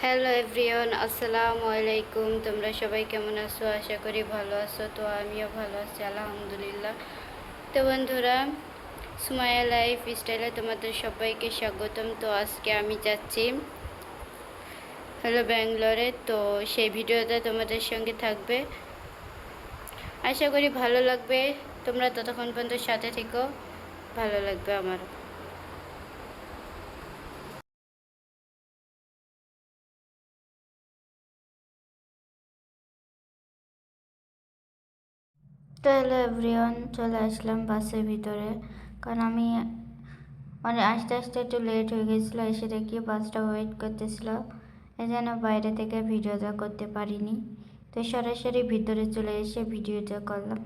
Hello everyone, আসসালামু আলাইকুম। তোমরা সবাই কেমন আছো? আশা করি ভালো আছো। তো আমিও ভালো আছি, আলহামদুলিল্লাহ। তো বন্ধুরা, সুমাইয়া লাইফ স্টাইলে তোমাদের সবাইকে স্বাগতম। তো আজকে আমি যাচ্ছি ব্যাঙ্গালোরে। তো সেই ভিডিওটা তোমাদের সঙ্গে থাকবে, আশা করি ভালো লাগবে। তোমরা ততক্ষণ পর্যন্ত সাথে থেকো, ভালো লাগবে আমারও। তো হ্যালো এভরিওয়ান, চলে আসলাম বাসের ভিতরে, কারণ আমি আস্তে আস্তে একটু লেট হয়ে গেছিলো। এসে দেখি বাসটা ওয়েট করতেছিল, এই জন্য বাইরে থেকে ভিডিওটা করতে পারিনি। তো সরাসরি ভিতরে চলে এসে ভিডিওটা করলাম।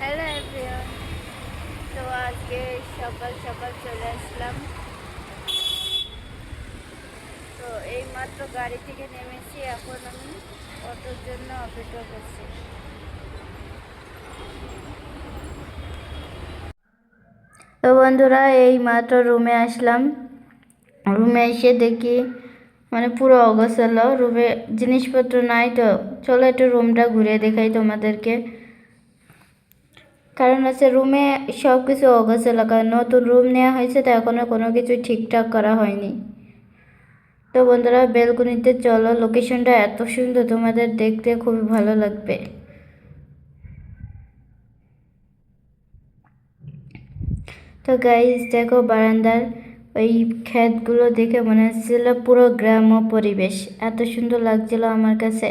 হ্যালো এভরিওয়ান, তো আজকে সকাল সকাল চলে আসলাম। তো এইমাত্র গাড়ি থেকে নেমেছি, এখন আমি অটোর জন্য অপেক্ষা করছি। তো বন্ধুরা, এই মাত্র রুমে আসলাম। রুমে এসে দেখি পুরো অগোছালো, রুমে জিনিসপত্র নাই। তো চলো একটু রুমটা ঘুরে দেখাই তোমাদেরকে। কারণ রুমে সব কিছু অগোছালো, কারণ নতুন রুম নেওয়া হয়েছে, তো এখনও কোনো কিছু ঠিকঠাক করা হয়নি। তো বন্ধুরা, বেলকনিতে চলো, লোকেশনটা এত সুন্দর, তোমাদের দেখতে খুবই ভালো লাগবে। তো গাইজ দেখো, বারান্দার ওই ক্ষেতগুলো দেখে মনে হচ্ছিল পুরো গ্রাম্য পরিবেশ। এত সুন্দর লাগছিল আমার কাছে।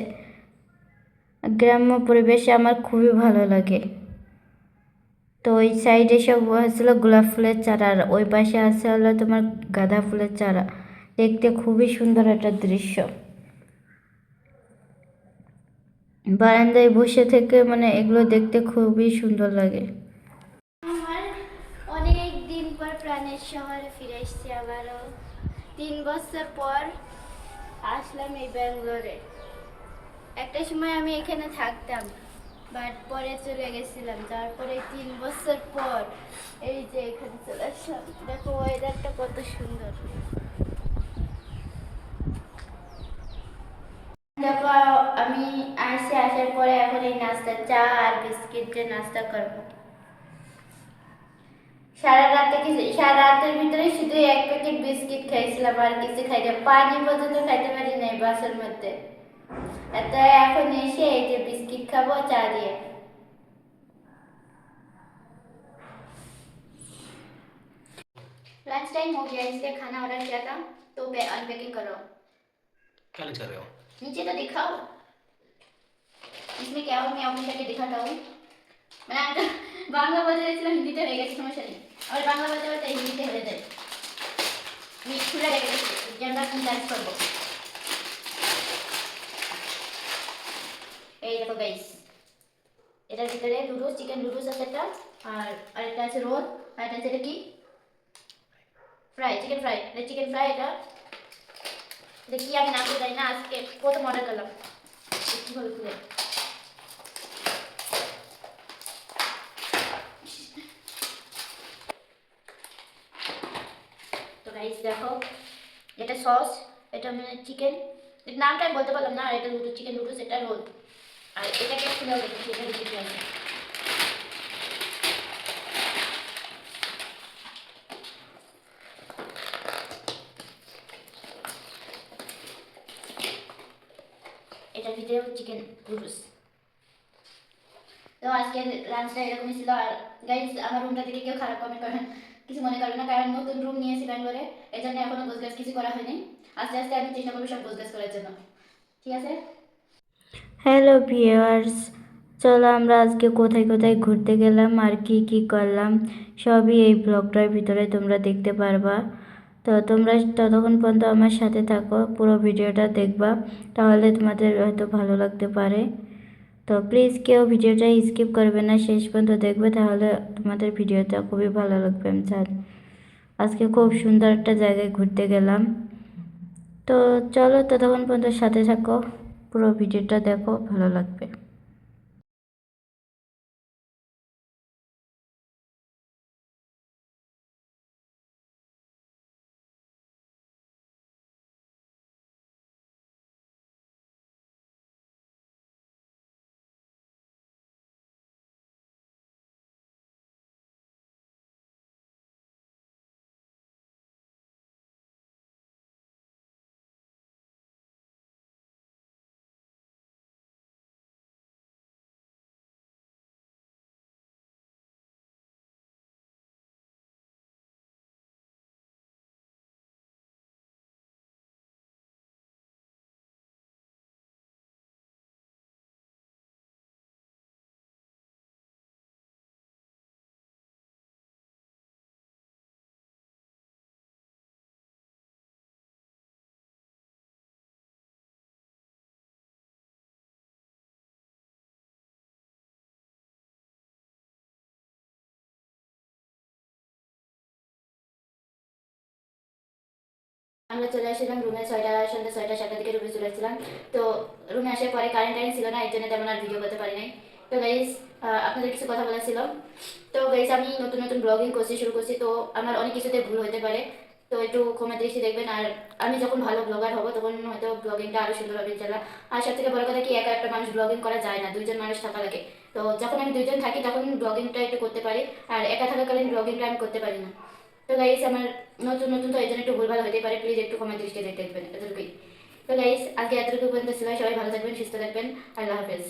গ্রাম্য পরিবেশ আমার খুবই ভালো লাগে। তো ওই সাইডে সব হচ্ছিল গোলাপ ফুলের চারা, আর ওই পাশে আছে হলো তোমার গাঁদা ফুলের চারা। দেখতে খুবই সুন্দর একটা দৃশ্য। বারান্দায় বসে থেকে এগুলো দেখতে খুবই সুন্দর লাগে। আমার অনেক দিন পর প্রাণের শহরে ফিরে এসেছি আবারও। 3 বছর পর আসলাম এই ব্যাঙ্গালোরে। একটা সময় আমি এখানে থাকতাম, বাট পরে চলে গেছিলাম। তারপরে 3 বছর পর এই যে এখানে চলে আসলাম। দেখো ওয়েদারটা কত সুন্দর। দেখো, আমি আসার পরে এখন এই নাস্তা, চা আর বিস্কিট দিয়ে নাস্তা করবো। সারা রাতের ভিতরে শুধু 1 প্যাকেট বিস্কিট খাইছিলাম, আর কিছু খাইতে পানি পর্যন্ত খাইতে পারি নাই বাসের মধ্যে। এত এখন এসে এই যে বিস্কিট খাবো চা দিয়ে। लंच टाइम हो गया, इसलिए खाना ऑर्डर किया था, तो अनपैकिंग करो। क्या लिख रहे हो? नीचे तो दिखाओ, इसमें क्या हो, मैं ओपन करके दिखाता हूँ। মানে আমি তো বাংলা বলতে চাইছিলাম, হিন্দিতে হয়ে গেছে, সমস্যা নেই। আবার বাংলা বলতে বলতে হিন্দিতে হয়ে যায়। আমি খুলে রেখে যে আমরা ডান্স করবো। এই দেখো গাইস, এটার ভিতরে নুডলস, চিকেন নুডলস আছে একটা, আর আরেকটা আছে রোল, আর এটা আছে কি ফ্রাই, চিকেন ফ্রাই। এটা চিকেন ফ্রাই। এটা কি আমি নাম জানি না, আজকে প্রথম অর্ডার করলাম। কীভাবে খুলে, তো গাইস দেখো, এটা সস, এটা চিকেন, এর নামটা আমি বলতে পারলাম না। আর এটা চিকেন নুডলস, এটা রোল। আর এটাকে খুলেও দেখি এটা রেসিপি আছে। এটার ভিতরে চিকেন নুডলস। তো আজকে লাঞ্চটা এরকমই ছিল। আর গাইস, আমার রুমটা থেকে কেউ খারাপ কমেন্ট করবেন, কিছু মনে করবেন না, কারণ নতুন রুম নিয়েছি ব্যাঙ্গালোরে, এই জন্য এখনো গোছগাছ কিছু করা হয়নি। আস্তে আস্তে আমি চেষ্টা করবো সব গোছগাছ করার জন্য, ঠিক আছে? হ্যালো ভিউয়ার্স, চলো আমরা আজকে কোথায় কোথায় ঘুরতে গেলাম আর কি কি করলাম সবই এই ব্লগটার ভিতরে তোমরা দেখতে পারবা। তো তোমরা ততক্ষণ পর্যন্ত আমার সাথে থাকো, পুরো ভিডিওটা দেখবা, তাহলে তোমাদের হয়তো ভালো লাগতে পারে। তো প্লিজ কেউ ভিডিওটা স্কিপ করবে না, শেষ পর্যন্ত দেখবে, তাহলে তোমাদের ভিডিওটা খুবই ভালো লাগবে। আমি চাই আজকে খুব সুন্দর একটা জায়গায় ঘুরতে গেলাম। তো চলো ততক্ষণ পর্যন্ত সাথে থাকো, পুরো ভিডিওটা দেখো, ভালো লাগবে। আমরা চলে আসছিলাম রুমে সন্ধ্যা 6টা 7টার দিকে রুমে চলে আসছিলাম। তো রুমে আসার পরে কারেন্ট ছিল না, এর জন্য তেমন আর ভিডিও করতে পারি নাই। তো গাইজ আপনাদের কিছু কথা বলা ছিল। তো গাইজ আমি নতুন নতুন ব্লগিং শুরু করছি, তো আমার অনেক কিছুতে ভুল হতে পারে, তো একটু ক্ষমা দৃষ্টি দেখবেন। আর আমি যখন ভালো ব্লগার হব তখন হয়তো ব্লগিংটা আরও সুন্দর হবে ইনশাল্লাহ। আর সব থেকে বড় কথা কি, একা একটা মানুষ ব্লগিং করা যায় না, দুইজন মানুষ থাকা লাগে। তো যখন আমি দুইজন থাকি তখন ব্লগিংটা একটু করতে পারি, আর একা থাকাকালীন ব্লগিংটা আমি করতে পারি না। তো গাইস আমার নতুন নতুন তো এই জন্য একটু ভুলভাল হতে পারে, প্লিজ একটু ক্ষমা দৃষ্টি দেখবেন, এতটুকুই। তো গাইস আজকে এতটুকু পর্যন্ত ছিল, সবাই ভালো থাকবেন, সুস্থ থাকবেন, আল্লাহ হাফেজ।